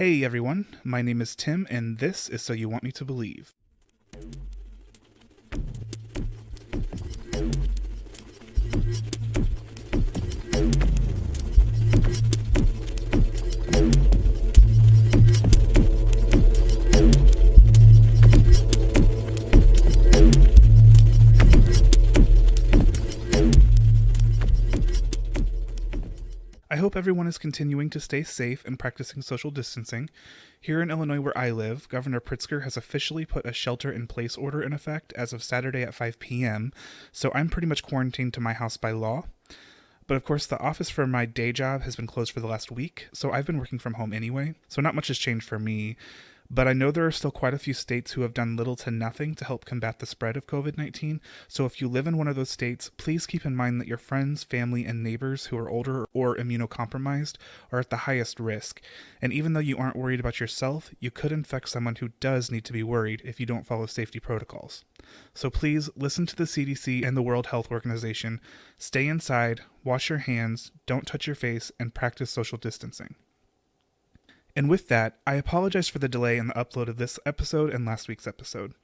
Hey everyone, my name is Tim, and this is So You Want Me to Believe. I hope everyone is continuing to stay safe and practicing social distancing. Here in Illinois where I live, Governor Pritzker has officially put a shelter-in-place order in effect as of Saturday at 5 p.m., so I'm pretty much quarantined to my house by law. But of course, the office for my day job has been closed for the last week, so I've been working from home anyway, so not much has changed for me. But I know there are still quite a few states who have done little to nothing to help combat the spread of COVID-19, so if you live in one of those states, please keep in mind that your friends, family, and neighbors who are older or immunocompromised are at the highest risk. And even though you aren't worried about yourself, you could infect someone who does need to be worried if you don't follow safety protocols. So please listen to the CDC and the World Health Organization, stay inside, wash your hands, don't touch your face, and practice social distancing. And with that, I apologize for the delay in the upload of this episode and last week's episode.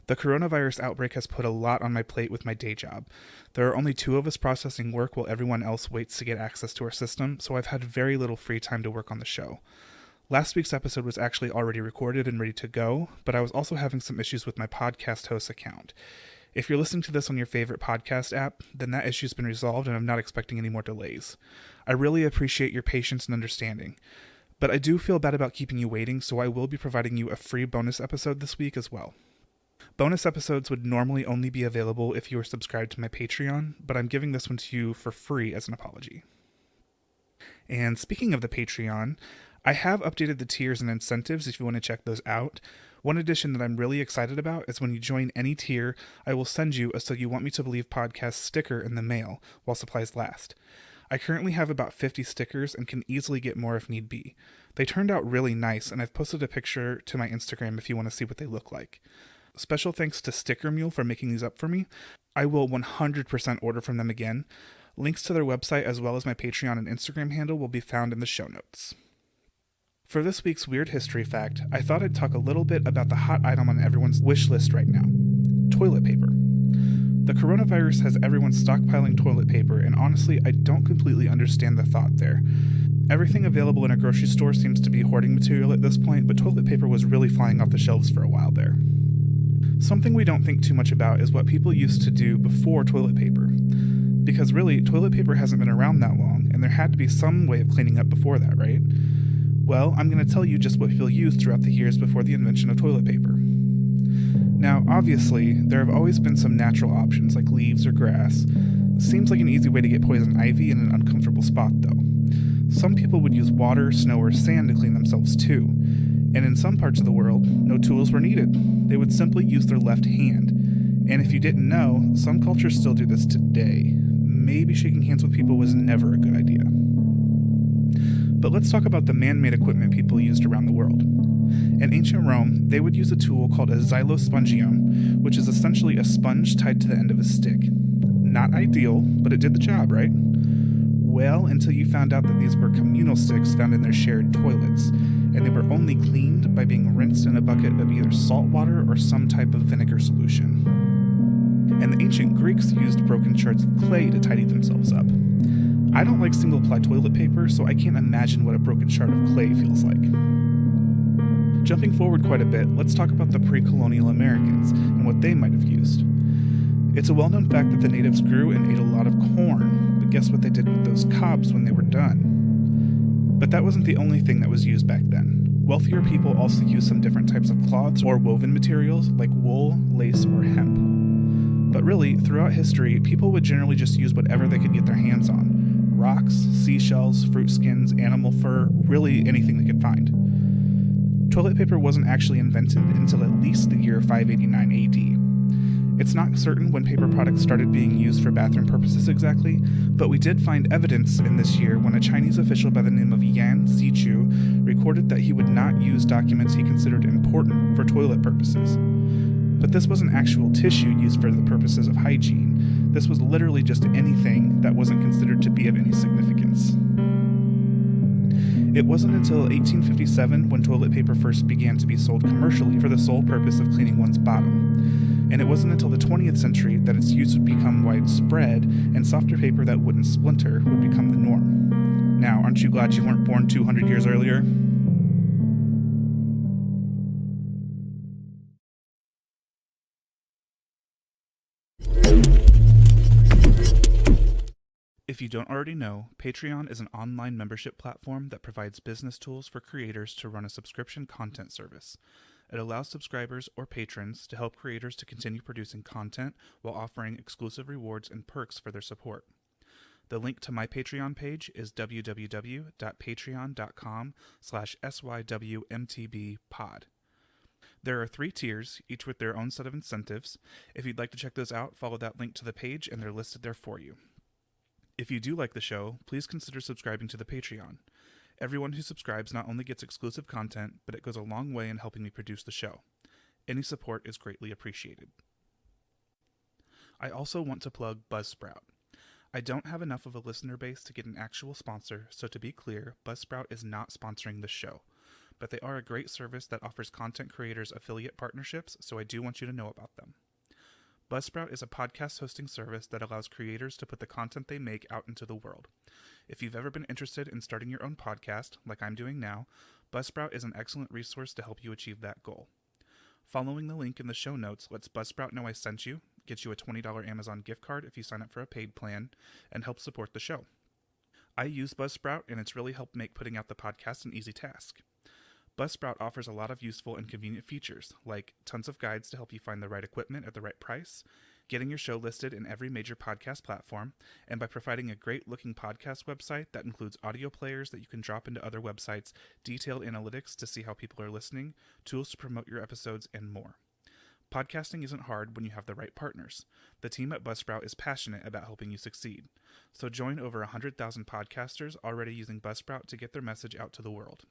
The coronavirus outbreak has put a lot on my plate with my day job. There are only 2 of us processing work while everyone else waits to get access to our system, so I've had very little free time to work on the show. Last week's episode was actually already recorded and ready to go, but I was also having some issues with my podcast host account. If you're listening to this on your favorite podcast app, then that issue's been resolved and I'm not expecting any more delays. I really appreciate your patience and understanding. But I do feel bad about keeping you waiting, so I will be providing you a free bonus episode this week as well. Bonus episodes would normally only be available if you were subscribed to my Patreon, but I'm giving this one to you for free as an apology. And speaking of the Patreon, I have updated the tiers and incentives if you want to check those out. One addition that I'm really excited about is when you join any tier, I will send you a So You Want Me to Believe podcast sticker in the mail while supplies last. I currently have about 50 stickers and can easily get more if need be. They turned out really nice, and I've posted a picture to my Instagram if you want to see what they look like. Special thanks to Sticker Mule for making these up for me. I will 100% order from them again. Links to their website as well as my Patreon and Instagram handle will be found in the show notes. For this week's Weird History Fact, I thought I'd talk a little bit about the hot item on everyone's wish list right now: toilet paper. The coronavirus has everyone stockpiling toilet paper, and honestly, I don't completely understand the thought there. Everything available in a grocery store seems to be hoarding material at this point, but toilet paper was really flying off the shelves for a while there. Something we don't think too much about is what people used to do before toilet paper. Because really, toilet paper hasn't been around that long, and there had to be some way of cleaning up before that, right? Well, I'm going to tell you just what people used throughout the years before the invention of toilet paper. Now, obviously, there have always been some natural options like leaves or grass. Seems like an easy way to get poison ivy in an uncomfortable spot, though. Some people would use water, snow, or sand to clean themselves too. And in some parts of the world, no tools were needed. They would simply use their left hand. And if you didn't know, some cultures still do this today. Maybe shaking hands with people was never a good idea. But let's talk about the man-made equipment people used around the world. In ancient Rome, they would use a tool called a xylospongium, which is essentially a sponge tied to the end of a stick. Not ideal, but it did the job, right? Well, until you found out that these were communal sticks found in their shared toilets, and they were only cleaned by being rinsed in a bucket of either salt water or some type of vinegar solution. And the ancient Greeks used broken shards of clay to tidy themselves up. I don't like single-ply toilet paper, so I can't imagine what a broken shard of clay feels like. Jumping forward quite a bit, let's talk about the pre-colonial Americans and what they might have used. It's a well-known fact that the natives grew and ate a lot of corn, but guess what they did with those cobs when they were done? But that wasn't the only thing that was used back then. Wealthier people also used some different types of cloths or woven materials like wool, lace, or hemp. But really, throughout history, people would generally just use whatever they could get their hands on. Rocks, seashells, fruit skins, animal fur, really anything they could find. Toilet paper wasn't actually invented until at least the year 589 AD. It's not certain when paper products started being used for bathroom purposes exactly, but we did find evidence in this year when a Chinese official by the name of Yan Zichu recorded that he would not use documents he considered important for toilet purposes. But this wasn't actual tissue used for the purposes of hygiene. This was literally just anything that wasn't considered to be of any significance. It wasn't until 1857 when toilet paper first began to be sold commercially for the sole purpose of cleaning one's bottom. And it wasn't until the 20th century that its use would become widespread and softer paper that wouldn't splinter would become the norm. Now, aren't you glad you weren't born 200 years earlier? If you don't already know, Patreon is an online membership platform that provides business tools for creators to run a subscription content service. It allows subscribers or patrons to help creators to continue producing content while offering exclusive rewards and perks for their support. The link to my Patreon page is www.patreon.com/sywmtbpod. There are 3 tiers, each with their own set of incentives. If you'd like to check those out, follow that link to the page and they're listed there for you. If you do like the show, please consider subscribing to the Patreon. Everyone who subscribes not only gets exclusive content, but it goes a long way in helping me produce the show. Any support is greatly appreciated. I also want to plug Buzzsprout. I don't have enough of a listener base to get an actual sponsor, so to be clear, Buzzsprout is not sponsoring the show. But they are a great service that offers content creators affiliate partnerships, so I do want you to know about them. Buzzsprout is a podcast hosting service that allows creators to put the content they make out into the world. If you've ever been interested in starting your own podcast, like I'm doing now, Buzzsprout is an excellent resource to help you achieve that goal. Following the link in the show notes lets Buzzsprout know I sent you, gets you a $20 Amazon gift card if you sign up for a paid plan, and helps support the show. I use Buzzsprout, and it's really helped make putting out the podcast an easy task. Buzzsprout offers a lot of useful and convenient features, like tons of guides to help you find the right equipment at the right price, getting your show listed in every major podcast platform, and by providing a great-looking podcast website that includes audio players that you can drop into other websites, detailed analytics to see how people are listening, tools to promote your episodes, and more. Podcasting isn't hard when you have the right partners. The team at Buzzsprout is passionate about helping you succeed. So join over 100,000 podcasters already using Buzzsprout to get their message out to the world.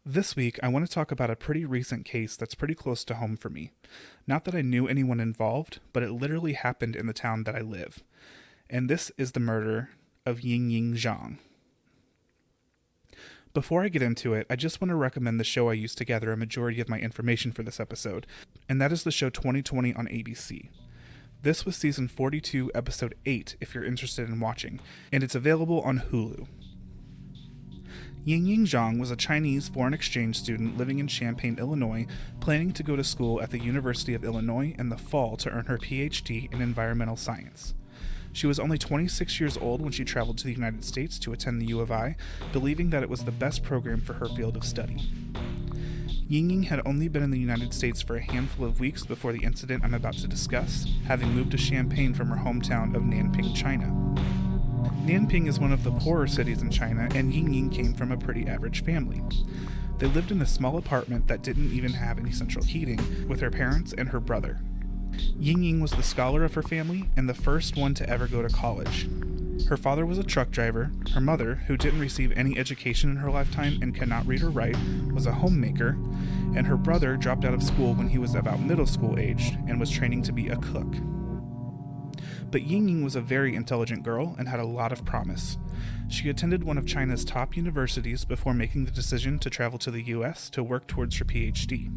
This week, I want to talk about a pretty recent case that's pretty close to home for me. Not that I knew anyone involved, but it literally happened in the town that I live. And this is the murder of Yingying Zhang. Before I get into it, I just want to recommend the show I used to gather a majority of my information for this episode, and that is the show 2020 on ABC. This was season 42, episode 8, if you're interested in watching, and it's available on Hulu. Yingying Zhang was a Chinese foreign exchange student living in Champaign, Illinois, planning to go to school at the University of Illinois in the fall to earn her PhD in environmental science. She was only 26 years old when she traveled to the United States to attend the U of I, believing that it was the best program for her field of study. Yingying had only been in the United States for a handful of weeks before the incident I'm about to discuss, having moved to Champaign from her hometown of Nanping, China. Nanping is one of the poorer cities in China, and Yingying came from a pretty average family. They lived in a small apartment that didn't even have any central heating, with her parents and her brother. Yingying was the scholar of her family and the first one to ever go to college. Her father was a truck driver, her mother, who didn't receive any education in her lifetime and cannot read or write, was a homemaker, and her brother dropped out of school when he was about middle school aged and was training to be a cook. But Yingying was a very intelligent girl and had a lot of promise. She attended one of China's top universities before making the decision to travel to the US to work towards her PhD.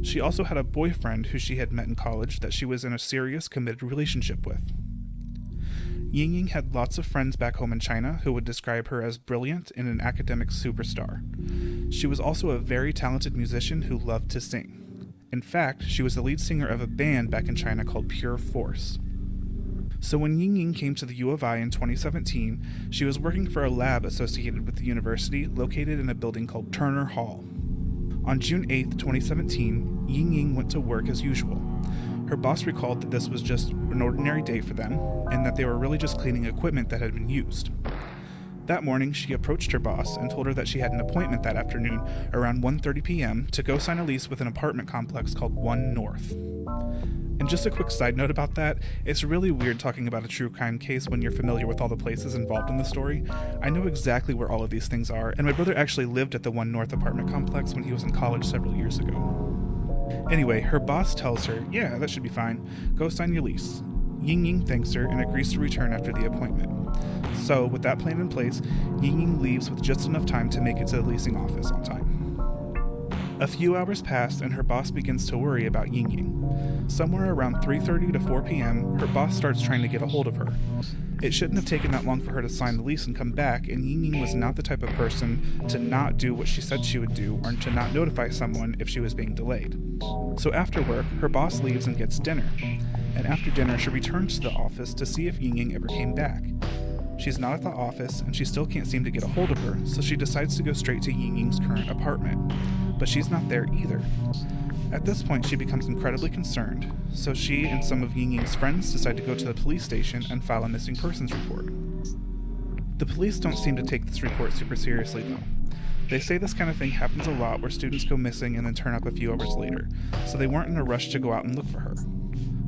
She also had a boyfriend who she had met in college that she was in a serious, committed relationship with. Yingying had lots of friends back home in China who would describe her as brilliant and an academic superstar. She was also a very talented musician who loved to sing. In fact, she was the lead singer of a band back in China called Pure Force. So when Yingying came to the U of I in 2017, she was working for a lab associated with the university located in a building called Turner Hall. On June 8, 2017, Yingying went to work as usual. Her boss recalled that this was just an ordinary day for them, and that they were really just cleaning equipment that had been used. That morning, she approached her boss and told her that she had an appointment that afternoon around 1:30 p.m. to go sign a lease with an apartment complex called One North. And just a quick side note about that, it's really weird talking about a true crime case when you're familiar with all the places involved in the story. I know exactly where all of these things are, and my brother actually lived at the One North apartment complex when he was in college several years ago. Anyway, her boss tells her, yeah, that should be fine, go sign your lease. Yingying thanks her and agrees to return after the appointment. So, with that plan in place, Yingying leaves with just enough time to make it to the leasing office on time. A few hours pass and her boss begins to worry about Yingying. Somewhere around 3:30 to 4 p.m., her boss starts trying to get a hold of her. It shouldn't have taken that long for her to sign the lease and come back, and Yingying was not the type of person to not do what she said she would do or to not notify someone if she was being delayed. So after work, her boss leaves and gets dinner. And after dinner, she returns to the office to see if Yingying ever came back. She's not at the office, and she still can't seem to get a hold of her, so she decides to go straight to Yingying's current apartment. But she's not there either. At this point, she becomes incredibly concerned, so she and some of Yingying's friends decide to go to the police station and file a missing persons report. The police don't seem to take this report super seriously, though. They say this kind of thing happens a lot where students go missing and then turn up a few hours later, so they weren't in a rush to go out and look for her.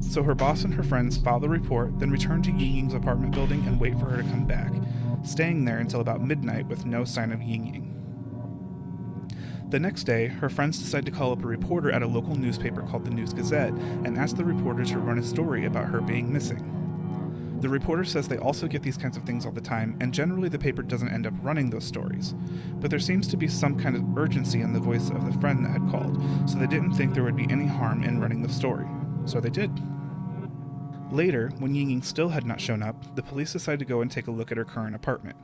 So her boss and her friends file the report, then return to Yingying's apartment building and wait for her to come back, staying there until about midnight with no sign of Yingying. The next day, her friends decide to call up a reporter at a local newspaper called the News Gazette and ask the reporter to run a story about her being missing. The reporter says they also get these kinds of things all the time, and generally the paper doesn't end up running those stories. But there seems to be some kind of urgency in the voice of the friend that had called, so they didn't think there would be any harm in running the story. So they did. Later, when Yingying still had not shown up, the police decide to go and take a look at her current apartment.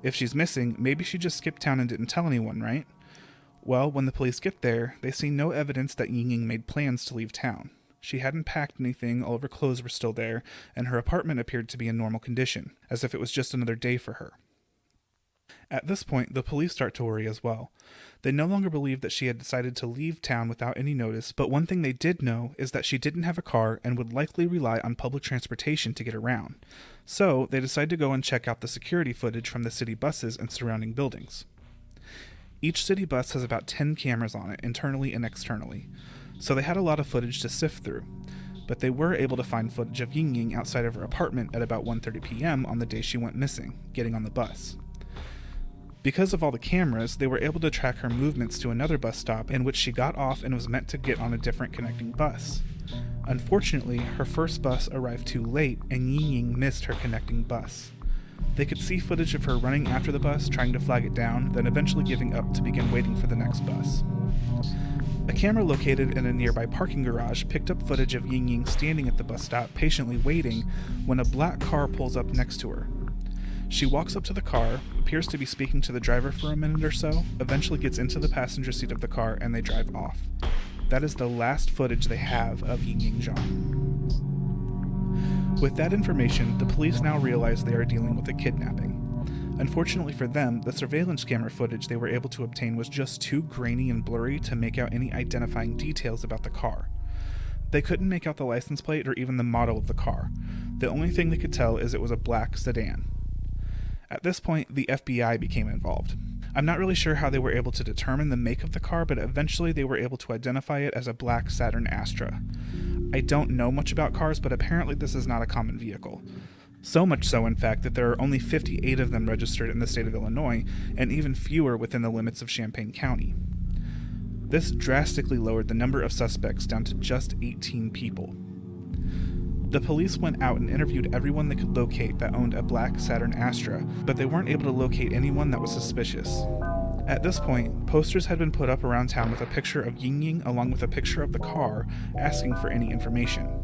If she's missing, maybe she just skipped town and didn't tell anyone, right? Well, when the police get there, they see no evidence that Yingying made plans to leave town. She hadn't packed anything, all of her clothes were still there, and her apartment appeared to be in normal condition, as if it was just another day for her. At this point, the police start to worry as well. They no longer believe that she had decided to leave town without any notice, but one thing they did know is that she didn't have a car and would likely rely on public transportation to get around. So, they decide to go and check out the security footage from the city buses and surrounding buildings. Each city bus has about 10 cameras on it, internally and externally, so they had a lot of footage to sift through, but they were able to find footage of Yingying outside of her apartment at about 1:30 p.m. on the day she went missing, getting on the bus. Because of all the cameras, they were able to track her movements to another bus stop in which she got off and was meant to get on a different connecting bus. Unfortunately, her first bus arrived too late and Yingying missed her connecting bus. They could see footage of her running after the bus, trying to flag it down, then eventually giving up to begin waiting for the next bus. A camera located in a nearby parking garage picked up footage of Yingying standing at the bus stop, patiently waiting, when a black car pulls up next to her. She walks up to the car, appears to be speaking to the driver for a minute or so, eventually gets into the passenger seat of the car, and they drive off. That is the last footage they have of Yingying Zhang. With that information, the police now realize they are dealing with a kidnapping. Unfortunately for them, the surveillance camera footage they were able to obtain was just too grainy and blurry to make out any identifying details about the car. They couldn't make out the license plate or even the model of the car. The only thing they could tell is it was a black sedan. At this point, the FBI became involved. I'm not really sure how they were able to determine the make of the car, but eventually they were able to identify it as a black Saturn Astra. I don't know much about cars, but apparently this is not a common vehicle. So much so, in fact, that there are only 58 of them registered in the state of Illinois, and even fewer within the limits of Champaign County. This drastically lowered the number of suspects down to just 18 people. The police went out and interviewed everyone they could locate that owned a black Saturn Astra, but they weren't able to locate anyone that was suspicious. At this point, posters had been put up around town with a picture of Yingying along with a picture of the car, asking for any information.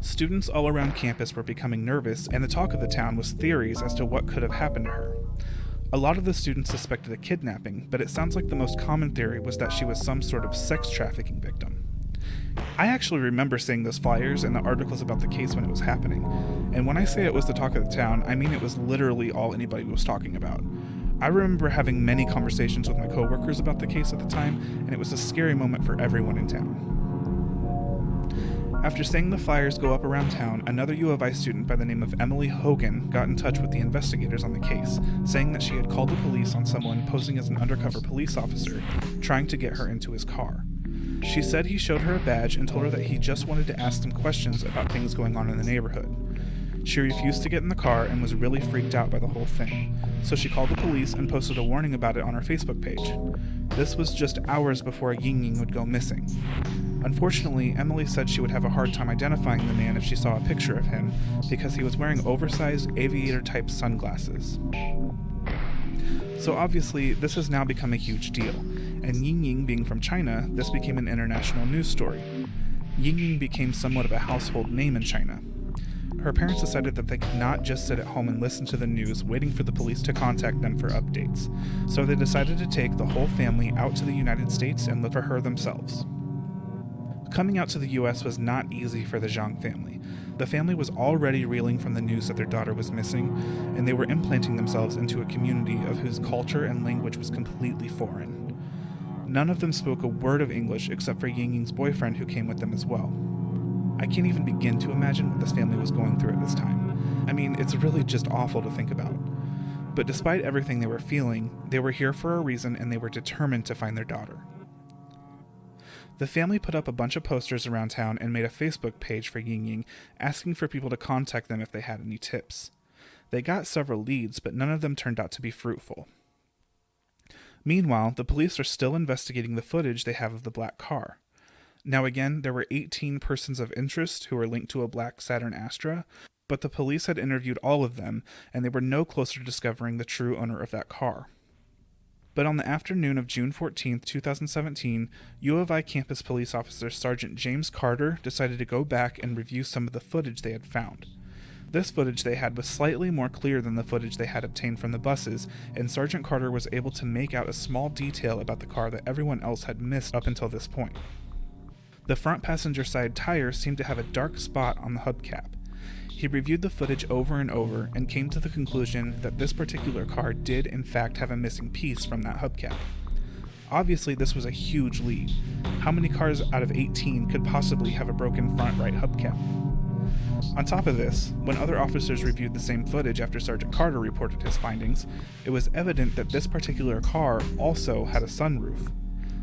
Students all around campus were becoming nervous, and the talk of the town was theories as to what could have happened to her. A lot of the students suspected a kidnapping, but it sounds like the most common theory was that she was some sort of sex trafficking victim. I actually remember seeing those flyers and the articles about the case when it was happening, and when I say it was the talk of the town, I mean it was literally all anybody was talking about. I remember having many conversations with my coworkers about the case at the time, and it was a scary moment for everyone in town. After seeing the flyers go up around town, another U of I student by the name of Emily Hogan got in touch with the investigators on the case, saying that she had called the police on someone posing as an undercover police officer, trying to get her into his car. She said he showed her a badge and told her that he just wanted to ask some questions about things going on in the neighborhood. She refused to get in the car and was really freaked out by the whole thing, so she called the police and posted a warning about it on her Facebook page. This was just hours before Yingying would go missing. Unfortunately, Emily said she would have a hard time identifying the man if she saw a picture of him, because he was wearing oversized aviator-type sunglasses. So obviously, this has now become a huge deal, and Yingying being from China, this became an international news story. Yingying became somewhat of a household name in China. Her parents decided that they could not just sit at home and listen to the news waiting for the police to contact them for updates, so they decided to take the whole family out to the United States and look for her themselves. Coming out to the US was not easy for the Zhang family. The family was already reeling from the news that their daughter was missing, and they were implanting themselves into a community of whose culture and language was completely foreign. None of them spoke a word of English except for Yingying's boyfriend, who came with them as well. I can't even begin to imagine what this family was going through at this time. I mean, it's really just awful to think about. But despite everything they were feeling, they were here for a reason, and they were determined to find their daughter. The family put up a bunch of posters around town and made a Facebook page for Yingying, asking for people to contact them if they had any tips. They got several leads, but none of them turned out to be fruitful. Meanwhile, the police are still investigating the footage they have of the black car. Now again, there were 18 persons of interest who were linked to a black Saturn Astra, but the police had interviewed all of them, and they were no closer to discovering the true owner of that car. But on the afternoon of June 14, 2017, U of I campus police officer Sergeant James Carter decided to go back and review some of the footage they had found. This footage they had was slightly more clear than the footage they had obtained from the buses, and Sergeant Carter was able to make out a small detail about the car that everyone else had missed up until this point. The front passenger side tire seemed to have a dark spot on the hubcap. He reviewed the footage over and over and came to the conclusion that this particular car did in fact have a missing piece from that hubcap. Obviously, this was a huge lead. How many cars out of 18 could possibly have a broken front right hubcap? On top of this, when other officers reviewed the same footage after Sergeant Carter reported his findings, it was evident that this particular car also had a sunroof.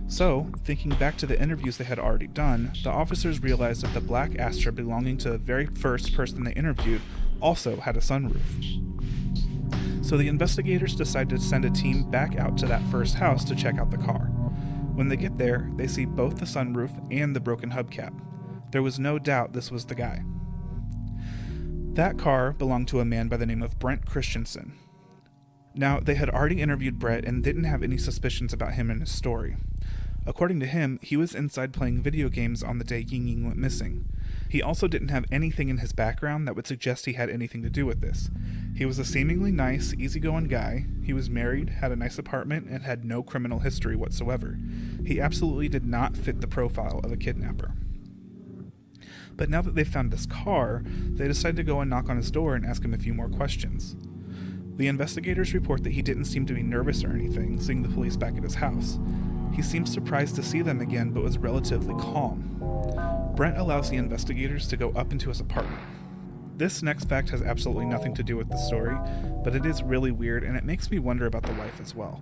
So, thinking back to the interviews they had already done, the officers realized that the black Astra belonging to the very first person they interviewed also had a sunroof. So the investigators decided to send a team back out to that first house to check out the car. When they get there, they see both the sunroof and the broken hubcap. There was no doubt this was the guy. That car belonged to a man by the name of Brent Christensen. Now, they had already interviewed Brett and didn't have any suspicions about him and his story. According to him, he was inside playing video games on the day Yingying went missing. He also didn't have anything in his background that would suggest he had anything to do with this. He was a seemingly nice, easygoing guy. He was married, had a nice apartment, and had no criminal history whatsoever. He absolutely did not fit the profile of a kidnapper. But now that they've found this car, they decide to go and knock on his door and ask him a few more questions. The investigators report that he didn't seem to be nervous or anything, seeing the police back at his house. He seemed surprised to see them again, but was relatively calm. Brent allows the investigators to go up into his apartment. This next fact has absolutely nothing to do with the story, but it is really weird, and it makes me wonder about the wife as well.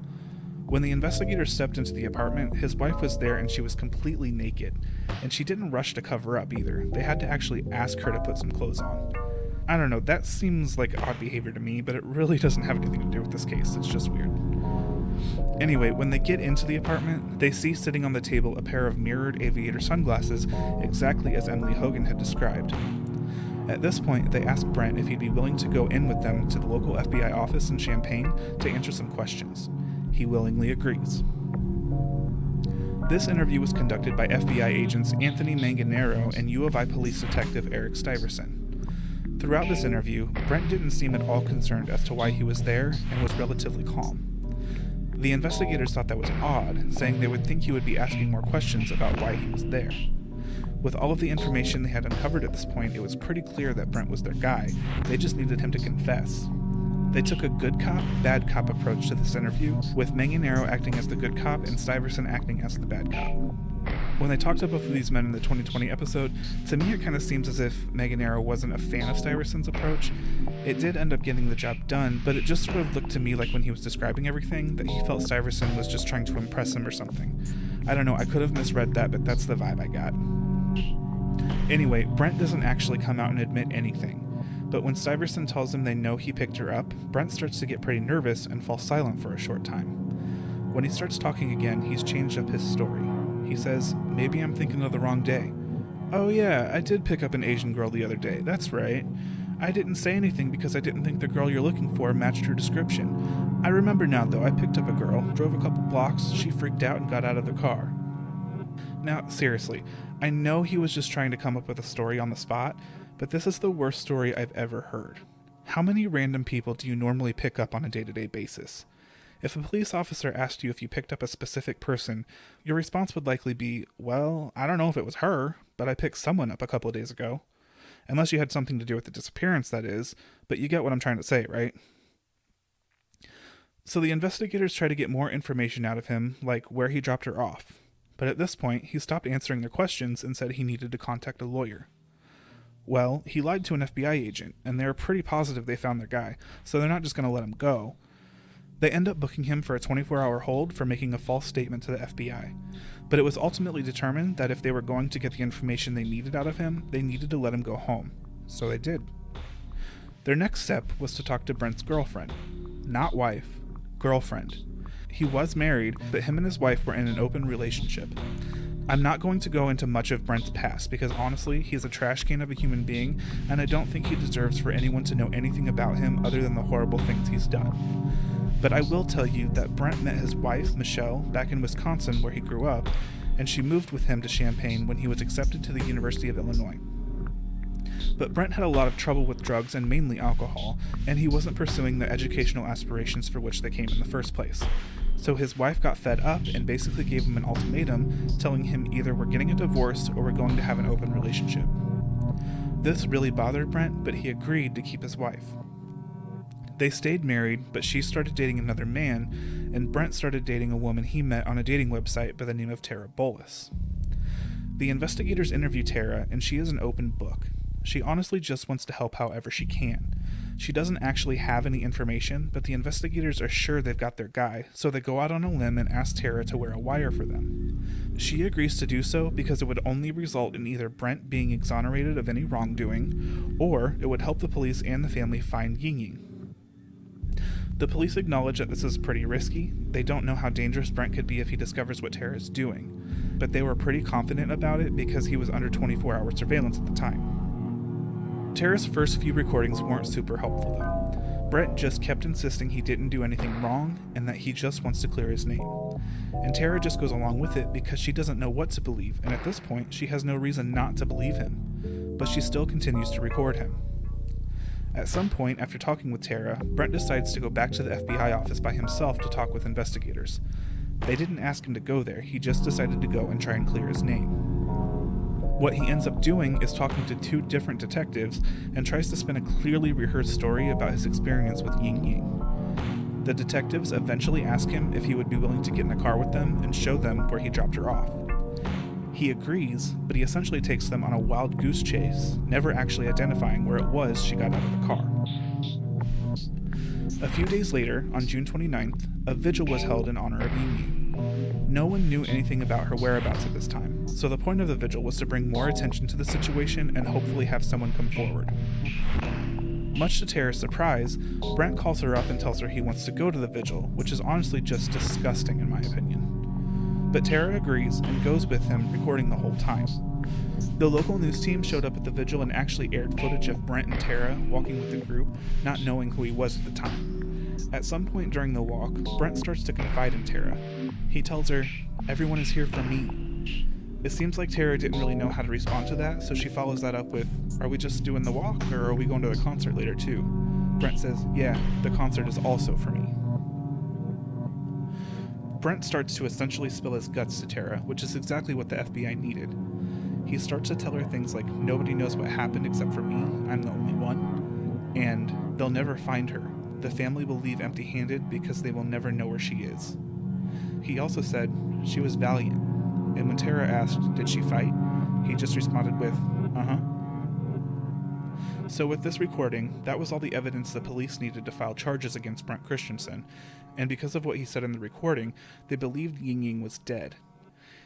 When the investigators stepped into the apartment, his wife was there and she was completely naked, and she didn't rush to cover up either. They had to actually ask her to put some clothes on. I don't know, that seems like odd behavior to me, but it really doesn't have anything to do with this case. It's just weird. Anyway, when they get into the apartment, they see sitting on the table a pair of mirrored aviator sunglasses, exactly as Emily Hogan had described. At this point, they ask Brent if he'd be willing to go in with them to the local FBI office in Champaign to answer some questions. He willingly agrees. This interview was conducted by FBI agents Anthony Manganero and U of I police detective Eric Stuyvesant. Throughout this interview, Brent didn't seem at all concerned as to why he was there and was relatively calm. The investigators thought that was odd, saying they would think he would be asking more questions about why he was there. With all of the information they had uncovered at this point, it was pretty clear that Brent was their guy. They just needed him to confess. They took a good cop, bad cop approach to this interview, with Manganero acting as the good cop and Stuyvesant acting as the bad cop. When they talked to both of these men in the 2020 episode, to me it kind of seems as if Manganero wasn't a fan of Stuyvesant's approach. It did end up getting the job done, but it just sort of looked to me like when he was describing everything, that he felt Stuyvesant was just trying to impress him or something. I don't know, I could have misread that, but that's the vibe I got. Anyway, Brent doesn't actually come out and admit anything, but when Stuyvesant tells him they know he picked her up, Brent starts to get pretty nervous and falls silent for a short time. When he starts talking again, he's changed up his story. He says, "Maybe I'm thinking of the wrong day." "Oh yeah, I did pick up an Asian girl the other day, that's right. I didn't say anything because I didn't think the girl you're looking for matched her description. I remember now though, I picked up a girl, drove a couple blocks, she freaked out and got out of the car." Now, seriously, I know he was just trying to come up with a story on the spot, but this is the worst story I've ever heard. How many random people do you normally pick up on a day-to-day basis? If a police officer asked you if you picked up a specific person, your response would likely be, "Well, I don't know if it was her, but I picked someone up a couple of days ago." Unless you had something to do with the disappearance, that is, but you get what I'm trying to say, right? So the investigators try to get more information out of him, like where he dropped her off. But at this point, he stopped answering their questions and said he needed to contact a lawyer. Well, he lied to an FBI agent, and they're pretty positive they found their guy, so they're not just going to let him go. They end up booking him for a 24-hour hold for making a false statement to the FBI. But it was ultimately determined that if they were going to get the information they needed out of him, they needed to let him go home. So they did. Their next step was to talk to Brent's girlfriend. Not wife, girlfriend. He was married, but him and his wife were in an open relationship. I'm not going to go into much of Brent's past because honestly, he's a trash can of a human being, and I don't think he deserves for anyone to know anything about him other than the horrible things he's done. But I will tell you that Brent met his wife, Michelle, back in Wisconsin where he grew up, and she moved with him to Champaign when he was accepted to the University of Illinois. But Brent had a lot of trouble with drugs and mainly alcohol, and he wasn't pursuing the educational aspirations for which they came in the first place. So his wife got fed up and basically gave him an ultimatum, telling him either we're getting a divorce or we're going to have an open relationship. This really bothered Brent, but he agreed to keep his wife. They stayed married, but she started dating another man, and Brent started dating a woman he met on a dating website by the name of Tara Bolus. The investigators interview Tara, and she is an open book. She honestly just wants to help however she can. She doesn't actually have any information, but the investigators are sure they've got their guy, so they go out on a limb and ask Tara to wear a wire for them. She agrees to do so because it would only result in either Brent being exonerated of any wrongdoing, or it would help the police and the family find Yingying. The police acknowledge that this is pretty risky. They don't know how dangerous Brent could be if he discovers what Tara is doing, but they were pretty confident about it because he was under 24-hour surveillance at the time. Tara's first few recordings weren't super helpful though. Brent just kept insisting he didn't do anything wrong and that he just wants to clear his name. And Tara just goes along with it because she doesn't know what to believe, and at this point she has no reason not to believe him, but she still continues to record him. At some point, after talking with Tara, Brent decides to go back to the FBI office by himself to talk with investigators. They didn't ask him to go there, he just decided to go and try and clear his name. What he ends up doing is talking to two different detectives and tries to spin a clearly rehearsed story about his experience with Yingying. The detectives eventually ask him if he would be willing to get in a car with them and show them where he dropped her off. He agrees, but he essentially takes them on a wild goose chase, never actually identifying where it was she got out of the car. A few days later, on June 29th, a vigil was held in honor of Yingying. No one knew anything about her whereabouts at this time, so the point of the vigil was to bring more attention to the situation and hopefully have someone come forward. Much to Tara's surprise, Brent calls her up and tells her he wants to go to the vigil, which is honestly just disgusting in my opinion. But Tara agrees and goes with him, recording the whole time. The local news team showed up at the vigil and actually aired footage of Brent and Tara walking with the group, not knowing who he was at the time. At some point during the walk, Brent starts to confide in Tara. He tells her, "Everyone is here for me." It seems like Tara didn't really know how to respond to that, so she follows that up with, "Are we just doing the walk, or are we going to the concert later too?" Brent says, "Yeah, the concert is also for me." Brent starts to essentially spill his guts to Tara, which is exactly what the FBI needed. He starts to tell her things like, "Nobody knows what happened except for me, I'm the only one," and "They'll never find her. The family will leave empty-handed because they will never know where she is." He also said, "She was valiant," and when Tara asked, "Did she fight?" he just responded with, "Uh-huh." So with this recording, that was all the evidence the police needed to file charges against Brent Christensen, and because of what he said in the recording, they believed Yingying was dead.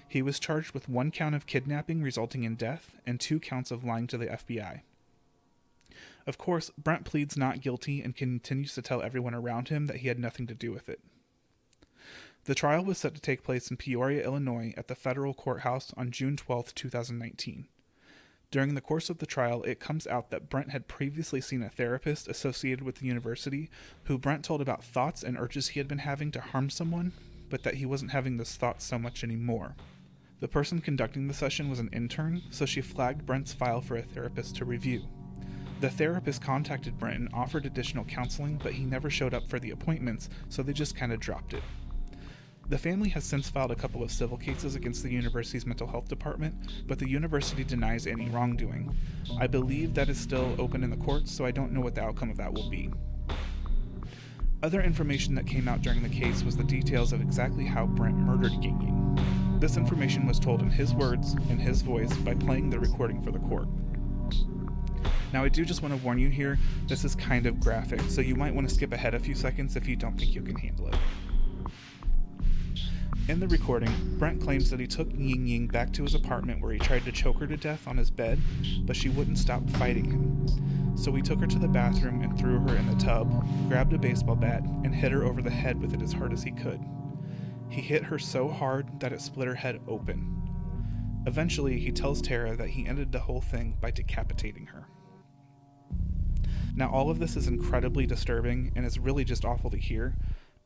He was charged with 1 count of kidnapping resulting in death and 2 counts of lying to the FBI. Of course, Brent pleads not guilty and continues to tell everyone around him that he had nothing to do with it. The trial was set to take place in Peoria, Illinois at the federal courthouse on June 12, 2019. During the course of the trial, it comes out that Brent had previously seen a therapist associated with the university who Brent told about thoughts and urges he had been having to harm someone, but that he wasn't having those thoughts so much anymore. The person conducting the session was an intern, so she flagged Brent's file for a therapist to review. The therapist contacted Brent and offered additional counseling, but he never showed up for the appointments, so they just kind of dropped it. The family has since filed a couple of civil cases against the university's mental health department, but the university denies any wrongdoing. I believe that is still open in the courts, so I don't know what the outcome of that will be. Other information that came out during the case was the details of exactly how Brent murdered Yingying. This information was told in his words, in his voice, by playing the recording for the court. Now, I do just want to warn you here, this is kind of graphic, so you might want to skip ahead a few seconds if you don't think you can handle it. In the recording, Brent claims that he took Yingying back to his apartment where he tried to choke her to death on his bed, but she wouldn't stop fighting him. So he took her to the bathroom and threw her in the tub, grabbed a baseball bat, and hit her over the head with it as hard as he could. He hit her so hard that it split her head open. Eventually, he tells Tara that he ended the whole thing by decapitating her. Now, all of this is incredibly disturbing and is really just awful to hear,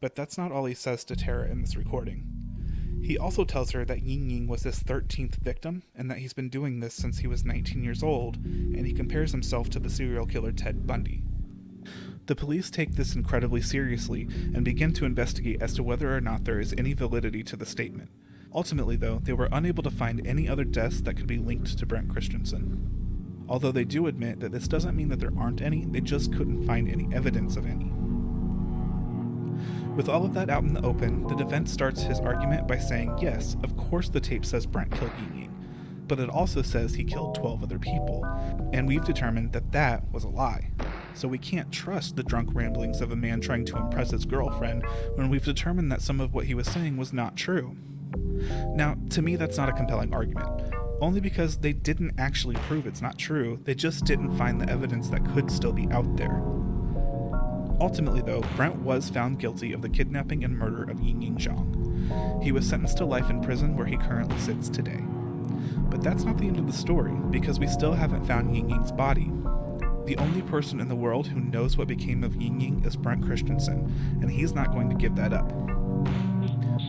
but that's not all he says to Tara in this recording. He also tells her that Yingying was his 13th victim and that he's been doing this since he was 19 years old, and he compares himself to the serial killer Ted Bundy. The police take this incredibly seriously and begin to investigate as to whether or not there is any validity to the statement. Ultimately, though, they were unable to find any other deaths that could be linked to Brent Christensen. Although they do admit that this doesn't mean that there aren't any, they just couldn't find any evidence of any. With all of that out in the open, the defense starts his argument by saying, yes, of course the tape says Brent killed Yingying, but it also says he killed 12 other people, and we've determined that that was a lie. So we can't trust the drunk ramblings of a man trying to impress his girlfriend when we've determined that some of what he was saying was not true. Now, to me, that's not a compelling argument, only because they didn't actually prove it's not true, they just didn't find the evidence that could still be out there. Ultimately, though, Brent was found guilty of the kidnapping and murder of Yingying Zhang. He was sentenced to life in prison where he currently sits today. But that's not the end of the story, because we still haven't found Yingying's body. The only person in the world who knows what became of Yingying is Brent Christensen, and he's not going to give that up.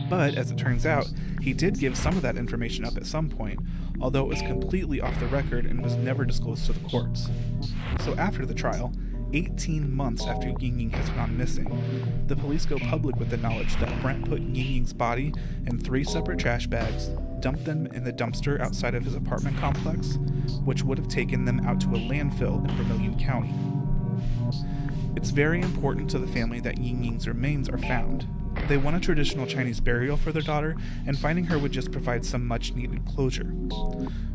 But, as it turns out, he did give some of that information up at some point, although it was completely off the record and was never disclosed to the courts. So after the trial, 18 months after Yingying has gone missing, the police go public with the knowledge that Brent put Yingying's body in 3 separate trash bags, dumped them in the dumpster outside of his apartment complex, which would have taken them out to a landfill in Vermilion County. It's very important to the family that Yingying's remains are found. They want a traditional Chinese burial for their daughter, and finding her would just provide some much-needed closure.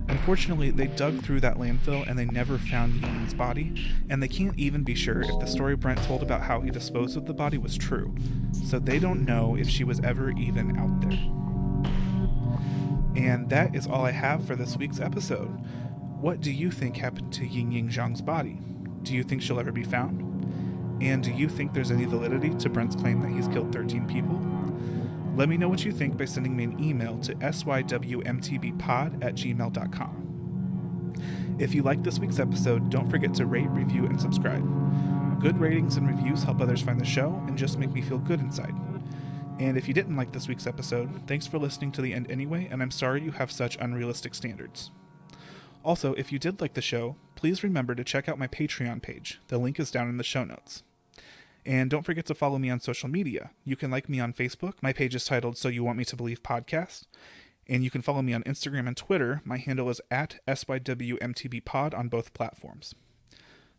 Unfortunately, they dug through that landfill and they never found Yingying's body, and they can't even be sure if the story Brent told about how he disposed of the body was true, so they don't know if she was ever even out there. And that is all I have for this week's episode. What do you think happened to Yingying Zhang's body? Do you think she'll ever be found? And do you think there's any validity to Brent's claim that he's killed 13 people? Let me know what you think by sending me an email to sywmtbpod@gmail.com. If you liked this week's episode, don't forget to rate, review, and subscribe. Good ratings and reviews help others find the show and just make me feel good inside. And if you didn't like this week's episode, thanks for listening to the end anyway, and I'm sorry you have such unrealistic standards. Also, if you did like the show, please remember to check out my Patreon page. The link is down in the show notes. And don't forget to follow me on social media. You can like me on Facebook. My page is titled So You Want Me to Believe Podcast. And you can follow me on Instagram and Twitter. My handle is @sywmtbpod on both platforms.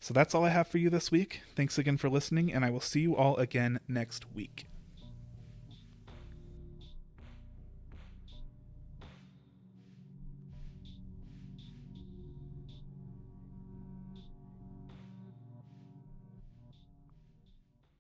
So that's all I have for you this week. Thanks again for listening, and I will see you all again next week.